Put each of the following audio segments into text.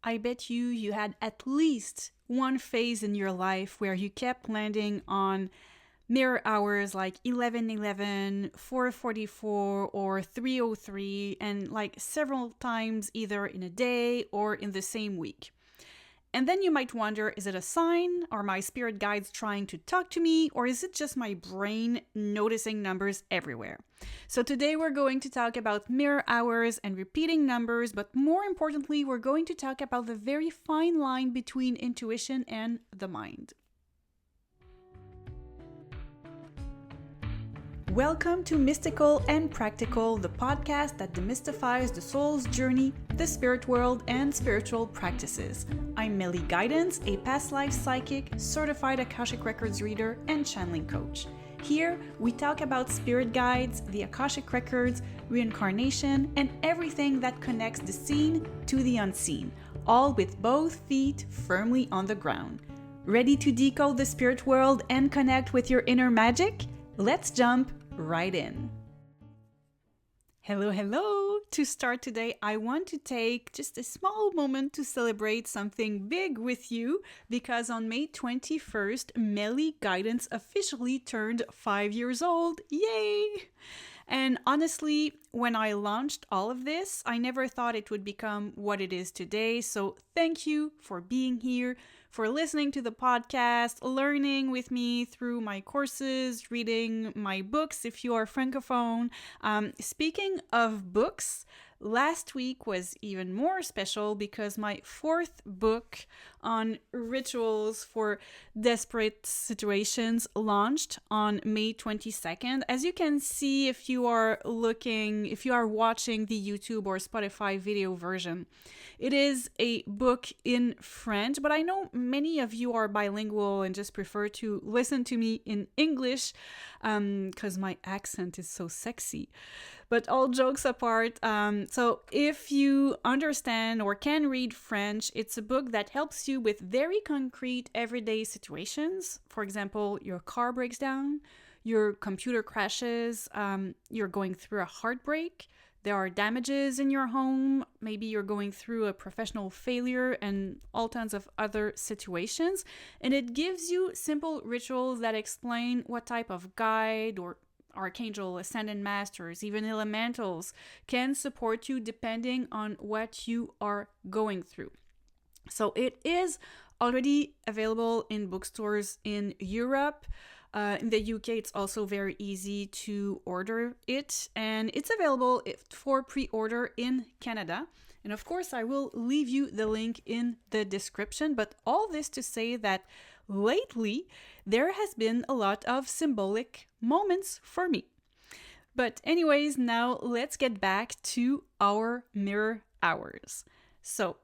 I bet you had at least one phase in your life where you kept landing on mirror hours like 11:11, 4:44, or 3:03, and like several times either in a day or in the same week. And then you might wonder, is it a sign? Are my spirit guides trying to talk to me? Or is it just my brain noticing numbers everywhere? So today we're going to talk about mirror hours and repeating numbers, but more importantly, we're going to talk about the very fine line between intuition and the mind. Welcome to Mystical and Practical, the podcast that demystifies the soul's journey, the spirit world, and spiritual practices. I'm Meli Guidance, a past life psychic, certified Akashic Records reader, and channeling coach. Here, we talk about spirit guides, the Akashic Records, reincarnation, and everything that connects the seen to the unseen, all with both feet firmly on the ground. Ready to decode the spirit world and connect with your inner magic? Let's jump right in. Hello. To start today, I want to take just a small moment to celebrate something big with you because on May 21st, Meli Guidance officially turned 5 years old. Yay! And honestly, when I launched all of this, I never thought it would become what it is today. So thank you for being here, for listening to the podcast, learning with me through my courses, reading my books if you are Francophone. Speaking of books, last week was even more special because my fourth book on rituals for desperate situations launched on May 22nd. As you can see, if you are watching the YouTube or Spotify video version, it is a book in French, but I know many of you are bilingual and just prefer to listen to me in English because my accent is so sexy. But all jokes apart, so if you understand or can read French, it's a book that helps you with very concrete everyday situations. For example, your car breaks down, your computer crashes, you're going through a heartbreak, there are damages in your home, maybe you're going through a professional failure and all kinds of other situations. And it gives you simple rituals that explain what type of guide or archangel, ascended masters, even elementals can support you depending on what you are going through. So it is already available in bookstores in Europe. In the UK, it's also very easy to order it, and it's available for pre-order in Canada. And of course, I will leave you the link in the description, but all this to say that lately, there has been a lot of symbolic moments for me. But anyways, now let's get back to our mirror hours. So,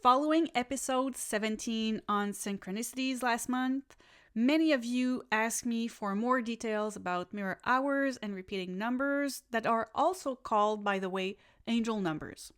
following episode 17 on synchronicities last month, many of you asked me for more details about mirror hours and repeating numbers that are also called, by the way, angel numbers.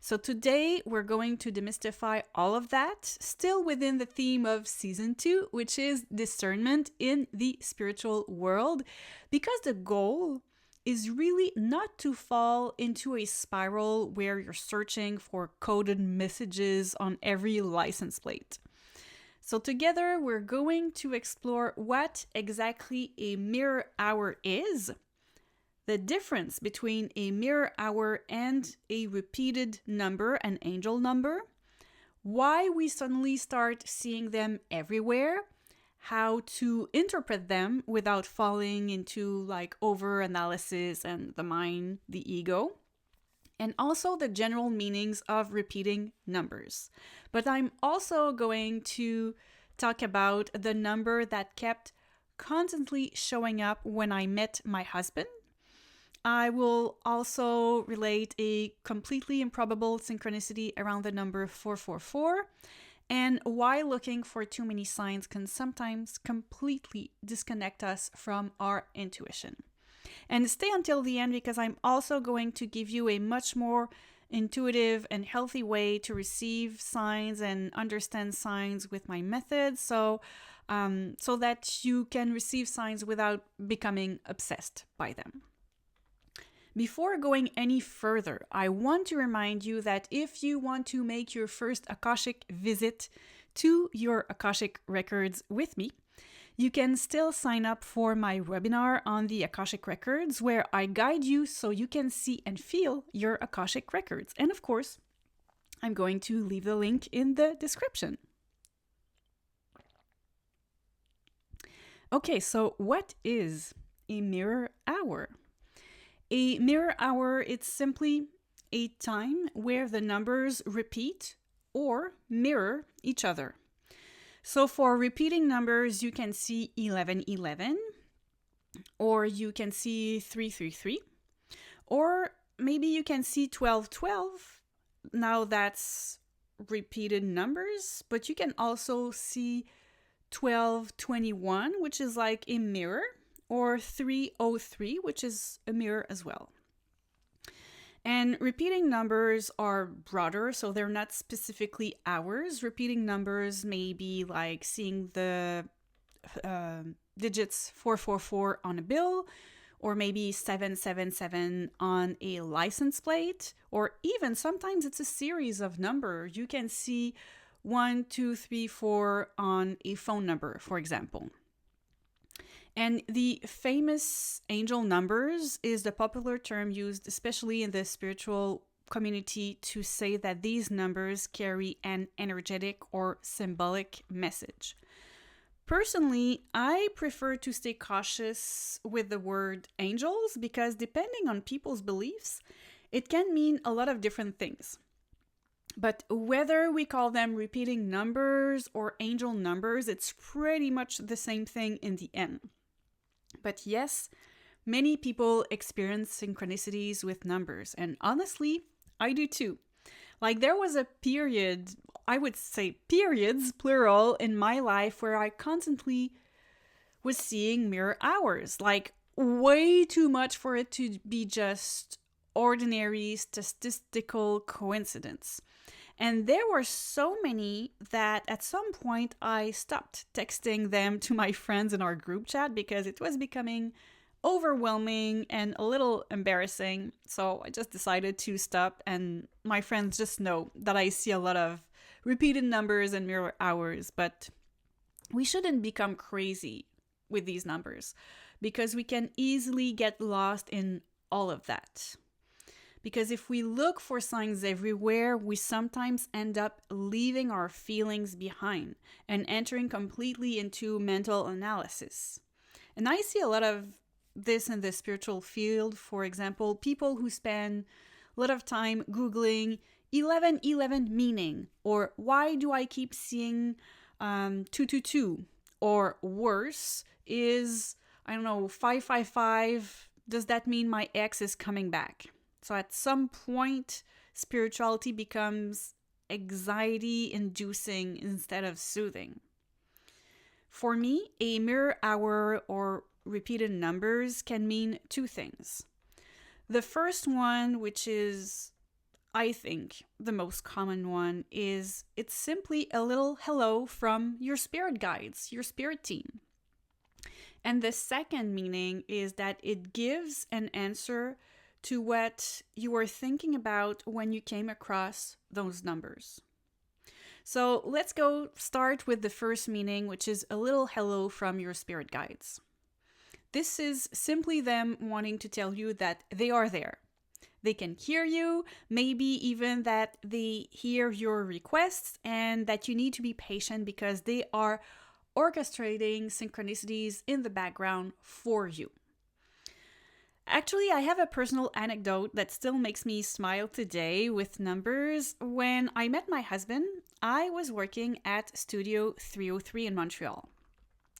So today we're going to demystify all of that, still within the theme of season 2, which is discernment in the spiritual world, because the goal is really not to fall into a spiral where you're searching for coded messages on every license plate. So together we're going to explore what exactly a mirror hour is, the difference between a mirror hour and a repeated number, an angel number, why we suddenly start seeing them everywhere, how to interpret them without falling into like overanalysis and the mind, the ego, and also the general meanings of repeating numbers. But I'm also going to talk about the number that kept constantly showing up when I met my husband. I will also relate a completely improbable synchronicity around the number 444 and why looking for too many signs can sometimes completely disconnect us from our intuition. And stay until the end because I'm also going to give you a much more intuitive and healthy way to receive signs and understand signs with my methods so that you can receive signs without becoming obsessed by them. Before going any further, I want to remind you that if you want to make your first Akashic visit to your Akashic records with me, you can still sign up for my webinar on the Akashic records, where I guide you so you can see and feel your Akashic records. And of course, I'm going to leave the link in the description. Okay, so what is a mirror hour? A mirror hour, it's simply a time where the numbers repeat or mirror each other. So for repeating numbers, you can see 1111, or you can see 333, or maybe you can see 1212. Now that's repeated numbers, but you can also see 1221, which is like a mirror, or 303, which is a mirror as well. And repeating numbers are broader, so they're not specifically hours. Repeating numbers may be like seeing the digits 444 on a bill, or maybe 777 on a license plate, or even sometimes it's a series of numbers. You can see 1, 2, 3, 4 on a phone number, for example. And the famous angel numbers is the popular term used, especially in the spiritual community, to say that these numbers carry an energetic or symbolic message. Personally, I prefer to stay cautious with the word angels because depending on people's beliefs, it can mean a lot of different things. But whether we call them repeating numbers or angel numbers, it's pretty much the same thing in the end. But yes, many people experience synchronicities with numbers, and honestly, I do too. Like there was a period, I would say periods, plural, in my life where I constantly was seeing mirror hours, like way too much for it to be just ordinary statistical coincidence. And there were so many that at some point I stopped texting them to my friends in our group chat because it was becoming overwhelming and a little embarrassing. So I just decided to stop, and my friends just know that I see a lot of repeated numbers and mirror hours, but we shouldn't become crazy with these numbers because we can easily get lost in all of that. Because if we look for signs everywhere, we sometimes end up leaving our feelings behind and entering completely into mental analysis. And I see a lot of this in the spiritual field. For example, people who spend a lot of time Googling 1111 meaning, or why do I keep seeing 222? Or worse is, 555. Does that mean my ex is coming back? So at some point, spirituality becomes anxiety-inducing instead of soothing. For me, a mirror hour or repeated numbers can mean two things. The first one, which is, I think, the most common one, is it's simply a little hello from your spirit guides, your spirit team. And the second meaning is that it gives an answer to what you were thinking about when you came across those numbers. So let's go start with the first meaning, which is a little hello from your spirit guides. This is simply them wanting to tell you that they are there. They can hear you, maybe even that they hear your requests, and that you need to be patient because they are orchestrating synchronicities in the background for you. Actually, I have a personal anecdote that still makes me smile today with numbers. When I met my husband, I was working at Studio 303 in Montreal.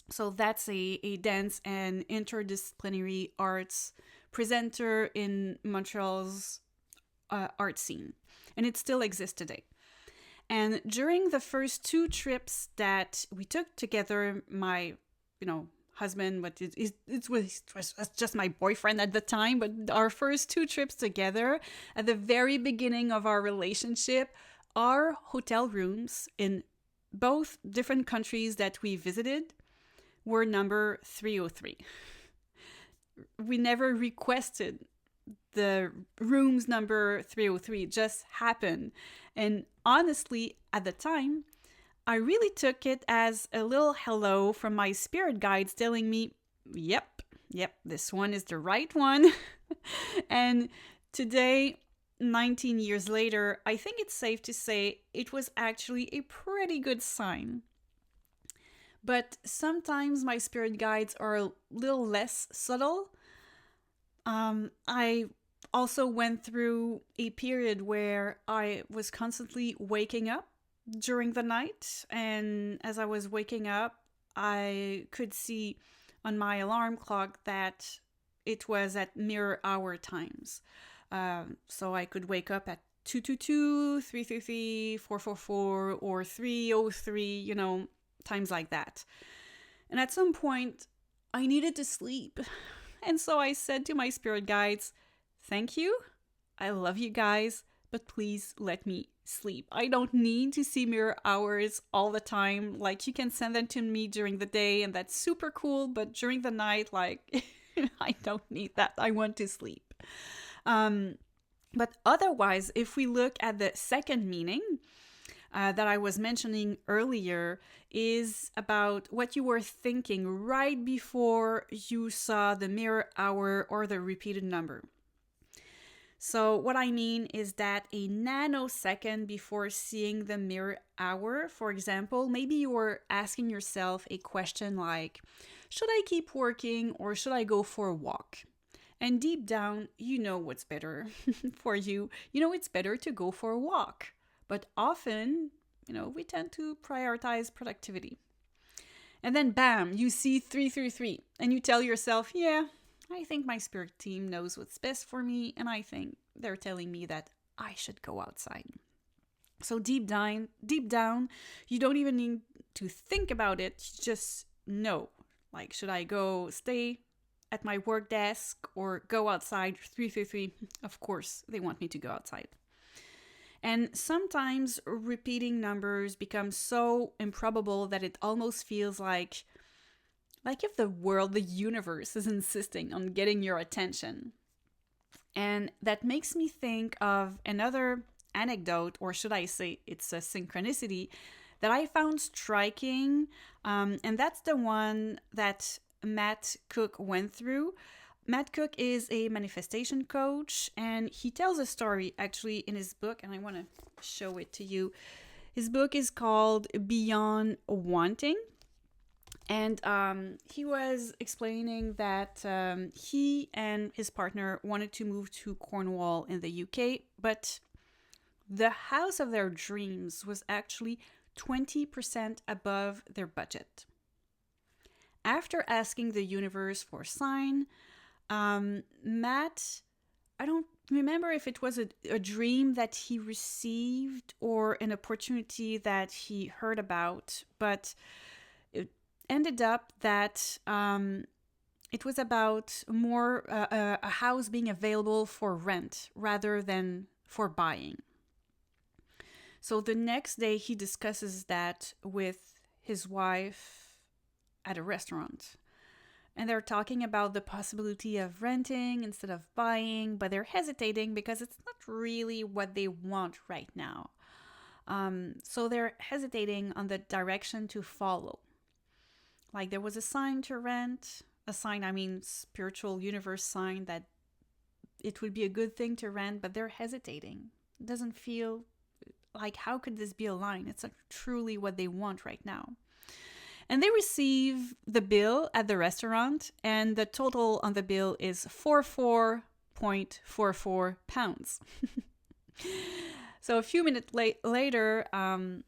So that's a dance and interdisciplinary arts presenter in Montreal's art scene. And it still exists today. And during the first two trips that we took together, my, husband, but it was just my boyfriend at the time, but our first two trips together, at the very beginning of our relationship, our hotel rooms in both different countries that we visited were number 303. We never requested the room's number 303 just happened. And honestly, at the time, I really took it as a little hello from my spirit guides telling me, yep, this one is the right one. And today, 19 years later, I think it's safe to say it was actually a pretty good sign. But sometimes my spirit guides are a little less subtle. I also went through a period where I was constantly waking up during the night. And as I was waking up, I could see on my alarm clock that it was at mirror hour times. So I could wake up at 222, 333, 444, or 303, times like that. And at some point, I needed to sleep. And so I said to my spirit guides, thank you. I love you guys, but please let me sleep. I don't need to see mirror hours all the time. Like, you can send them to me during the day, and that's super cool. But during the night, like, I don't need that. I want to sleep. But otherwise, if we look at the second meaning that I was mentioning earlier, is about what you were thinking right before you saw the mirror hour or the repeated number. So what I mean is that a nanosecond before seeing the mirror hour, for example, maybe you were asking yourself a question like, should I keep working or should I go for a walk? And deep down, you know what's better for you. You know it's better to go for a walk. But often, we tend to prioritize productivity. And then bam, you see 333 and you tell yourself, yeah, I think my spirit team knows what's best for me, and I think they're telling me that I should go outside. So deep down, you don't even need to think about it. You just know, like, should I go stay at my work desk or go outside? 333, of course, they want me to go outside. And sometimes repeating numbers become so improbable that it almost feels like if the world, the universe, is insisting on getting your attention. And that makes me think of another anecdote, or should I say it's a synchronicity, that I found striking. And that's the one that Matt Cook went through. Matt Cook is a manifestation coach, and he tells a story actually in his book, and I want to show it to you. His book is called Beyond Wanting. And he was explaining that he and his partner wanted to move to Cornwall in the UK, but the house of their dreams was actually 20% above their budget. After asking the universe for a sign, Matt, I don't remember if it was a dream that he received or an opportunity that he heard about, but it ended up that it was about more a house being available for rent rather than for buying. So the next day he discusses that with his wife at a restaurant. And they're talking about the possibility of renting instead of buying, but they're hesitating because it's not really what they want right now. So they're hesitating on the direction to follow. Like, there was a sign to rent, spiritual universe sign that it would be a good thing to rent, but they're hesitating. It doesn't feel like, how could this be aligned? It's not truly what they want right now. And they receive the bill at the restaurant, and the total on the bill is 44.44 pounds. So a few minutes later, I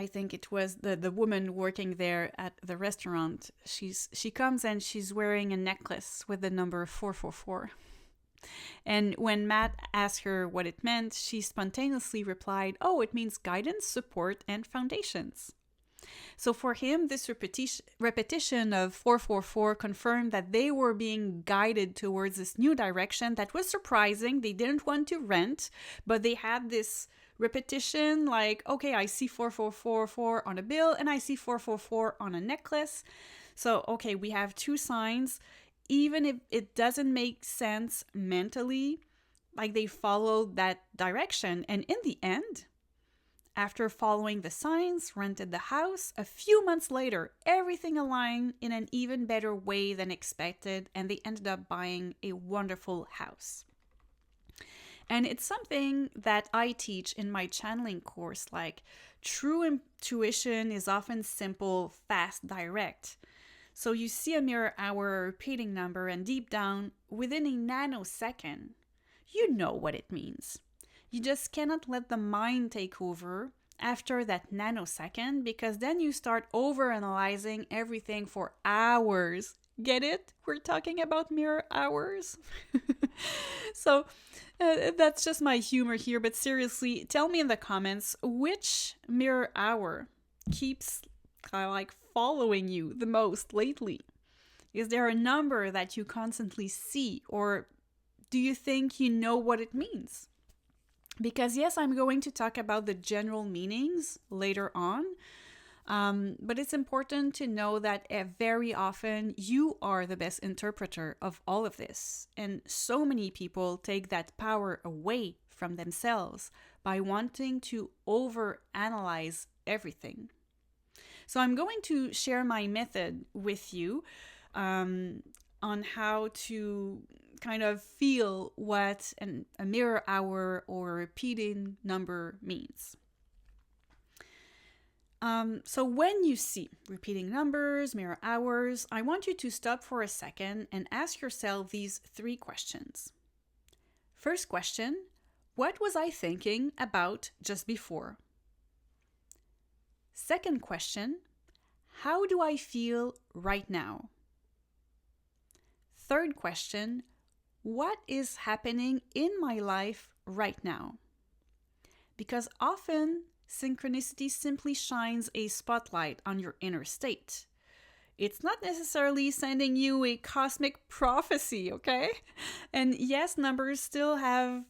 think it was the woman working there at the restaurant. She comes and she's wearing a necklace with the number 444. And when Matt asked her what it meant, she spontaneously replied, "Oh, it means guidance, support, and foundations." So for him, this repetition of 444 confirmed that they were being guided towards this new direction that was surprising. They didn't want to rent, but they had this repetition like, okay, I see 4444 on a bill and I see 444 on a necklace. So, okay, we have two signs. even if it doesn't make sense mentally, like they followed that direction. And in the end, after following the signs, rented the house, a few months later, everything aligned in an even better way than expected, and they ended up buying a wonderful house. And it's something that I teach in my channeling course, like true intuition is often simple, fast, direct. So you see a mirror hour repeating number, and deep down, within a nanosecond, you know what it means. You just cannot let the mind take over after that nanosecond, because then you start overanalyzing everything for hours. Get it? We're talking about mirror hours. So that's just my humor here, but seriously, tell me in the comments which mirror hour keeps like following you the most lately. Is there a number that you constantly see, or do you think you know what it means? Because yes, I'm going to talk about the general meanings later on, but it's important to know that very often you are the best interpreter of all of this. And so many people take that power away from themselves by wanting to overanalyze everything. So I'm going to share my method with you on how to kind of feel what a mirror hour or a repeating number means. So when you see repeating numbers, mirror hours, I want you to stop for a second and ask yourself these 3 questions. First question, what was I thinking about just before? Second question, how do I feel right now? Third question, what is happening in my life right now? Because often, synchronicity simply shines a spotlight on your inner state. It's not necessarily sending you a cosmic prophecy, okay? And yes, numbers still have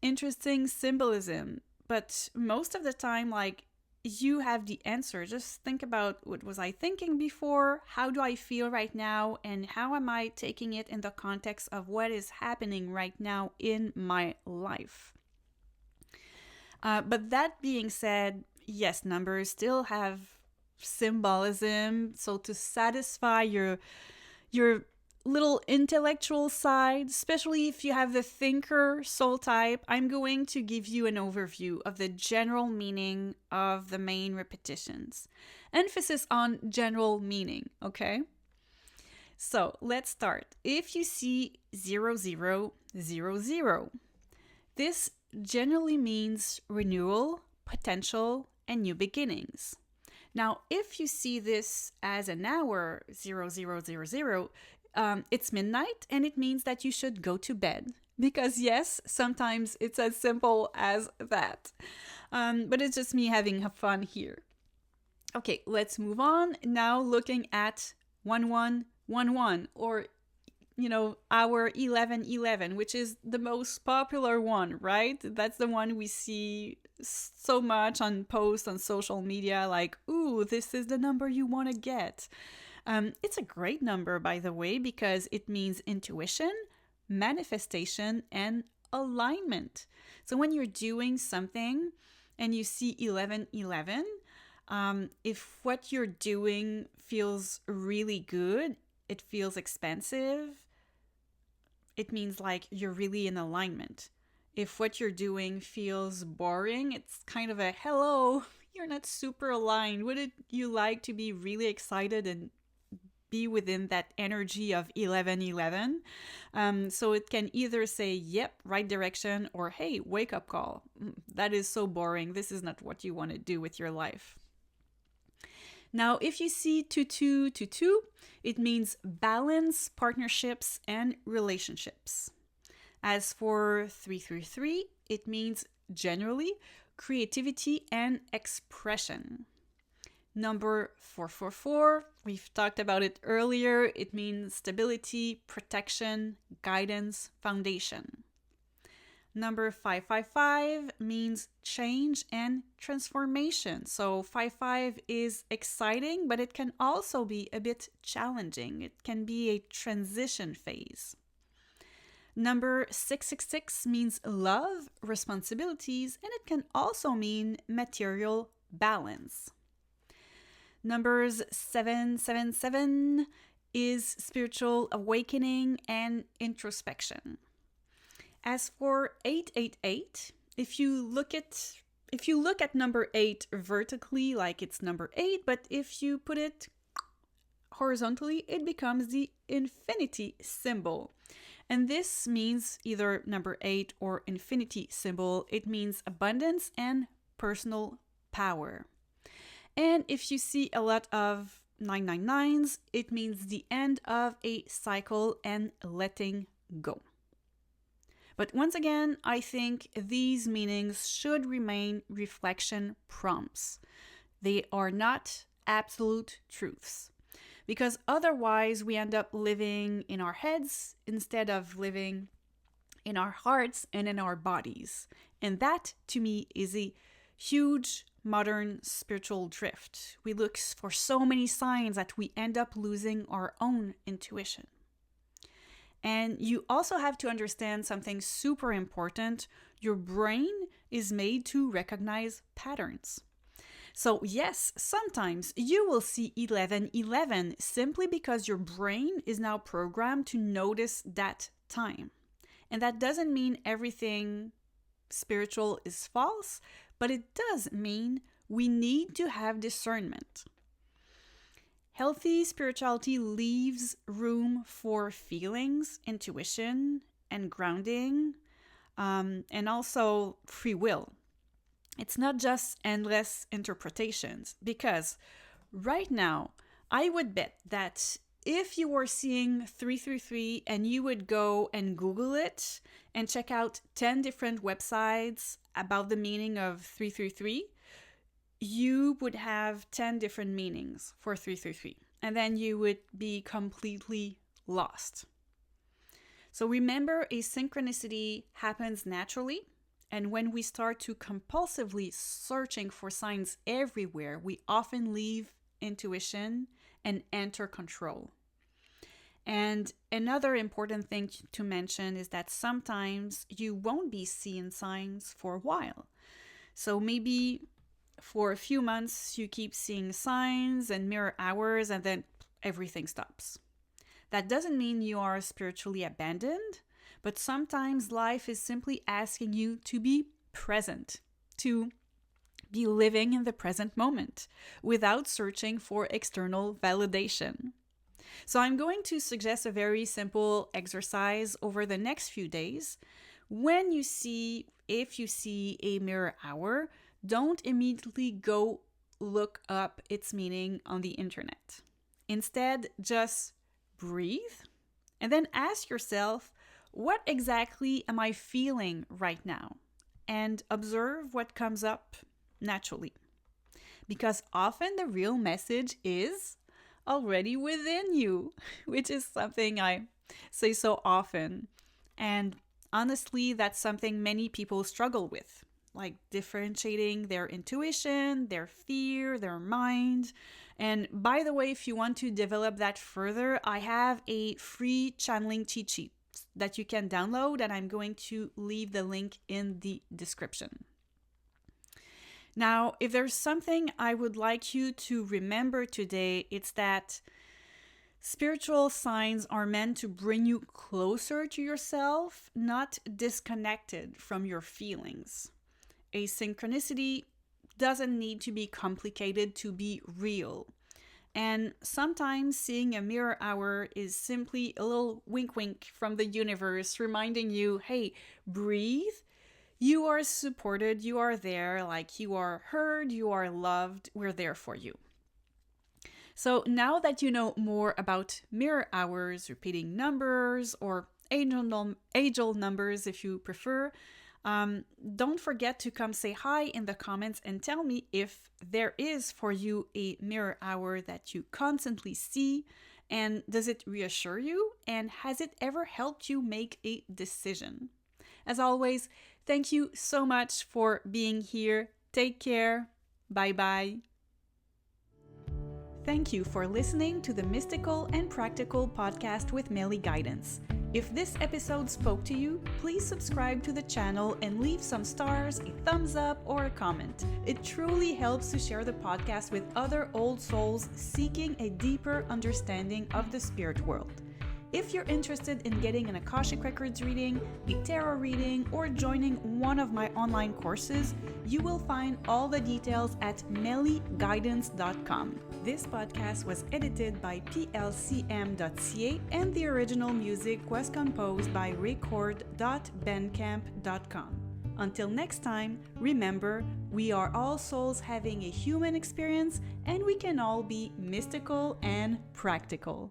interesting symbolism, but most of the time, like, you have the answer. Just think about, what was I thinking before? How do I feel right now? And how am I taking it in the context of what is happening right now in my life? But that being said, yes, numbers still have symbolism. So to satisfy your little intellectual side, especially if you have the thinker soul type, I'm going to give you an overview of the general meaning of the main repetitions. Emphasis on general meaning, okay? So let's start. If you see 0000, this generally means renewal, potential, and new beginnings. Now, if you see this as an hour 0000, it's midnight, and it means that you should go to bed. Because yes, sometimes it's as simple as that. But it's just me having fun here. Okay, let's move on. Now looking at 1111, or hour 1111, which is the most popular one, right? That's the one we see so much on posts on social media, like, ooh, this is the number you want to get. It's a great number, by the way, because it means intuition, manifestation, and alignment. So when you're doing something and you see 1111, if what you're doing feels really good, it feels expansive, it means like you're really in alignment. If what you're doing feels boring, it's kind of a hello, you're not super aligned. Wouldn't you like to be really excited and be within that energy of 1111? So it can either say, yep, right direction, or hey, wake up call. That is so boring. This is not what you want to do with your life. Now, if you see 2222, it means balance, partnerships, and relationships. As for 333, it means generally creativity and expression. Number 444, we've talked about it earlier. It means stability, protection, guidance, foundation. Number 555 means change and transformation. So 55 is exciting, but it can also be a bit challenging. It can be a transition phase. Number 666 means love, responsibilities, and it can also mean material balance. Numbers 777 is spiritual awakening and introspection. As for 888, if you look at number 8 vertically, like it's number 8, but if you put it horizontally, it becomes the infinity symbol. And this means either number 8 or infinity symbol. It means abundance and personal power. And if you see a lot of 999s, it means the end of a cycle and letting go. But once again, I think these meanings should remain reflection prompts. They are not absolute truths, because otherwise we end up living in our heads instead of living in our hearts and in our bodies. And that, to me, is a huge modern spiritual drift. We look for so many signs that we end up losing our own intuition. And you also have to understand something super important. Your brain is made to recognize patterns. So yes, sometimes you will see 1111 simply because your brain is now programmed to notice that time. And that doesn't mean everything spiritual is false, but it does mean we need to have discernment. Healthy spirituality leaves room for feelings, intuition, and grounding, and also free will. It's not just endless interpretations, because right now, I would bet that if you were seeing 333 and you would go and Google it and check out 10 different websites about the meaning of 333, you would have 10 different meanings for 333, and then you would be completely lost. So remember, a synchronicity happens naturally, and when we start to compulsively searching for signs everywhere, we often leave intuition and enter control. And another important thing to mention is that sometimes you won't be seeing signs for a while. So maybe for a few months, you keep seeing signs and mirror hours, and then everything stops. That doesn't mean you are spiritually abandoned, but sometimes life is simply asking you to be present, to be living in the present moment without searching for external validation. So I'm going to suggest a very simple exercise over the next few days. If you see a mirror hour, don't immediately go look up its meaning on the internet. Instead, just breathe and then ask yourself, what exactly am I feeling right now? And observe what comes up naturally. Because often the real message is already within you, which is something I say so often. And honestly, that's something many people struggle with, like differentiating their intuition, their fear, their mind. And by the way, if you want to develop that further, I have a free channeling cheat sheet that you can download, and I'm going to leave the link in the description. Now, if there's something I would like you to remember today, it's that spiritual signs are meant to bring you closer to yourself, not disconnected from your feelings. A synchronicity doesn't need to be complicated to be real. And sometimes seeing a mirror hour is simply a little wink wink from the universe reminding you, hey, breathe. You are supported, you are there, like you are heard, you are loved, we're there for you. So now that you know more about mirror hours, repeating numbers, or angel numbers if you prefer, don't forget to come say hi in the comments and tell me if there is for you a mirror hour that you constantly see, and does it reassure you, and has it ever helped you make a decision? As always, thank you so much for being here. Take care. Bye-bye. Thank you for listening to the Mystical and Practical podcast with Meli Guidance. If this episode spoke to you, please subscribe to the channel and leave some stars, a thumbs up, or a comment. It truly helps to share the podcast with other old souls seeking a deeper understanding of the spirit world. If you're interested in getting an Akashic Records reading, a tarot reading, or joining one of my online courses, you will find all the details at meliguidance.com. This podcast was edited by plcm.ca and the original music was composed by record.bandcamp.com. Until next time, remember, we are all souls having a human experience and we can all be mystical and practical.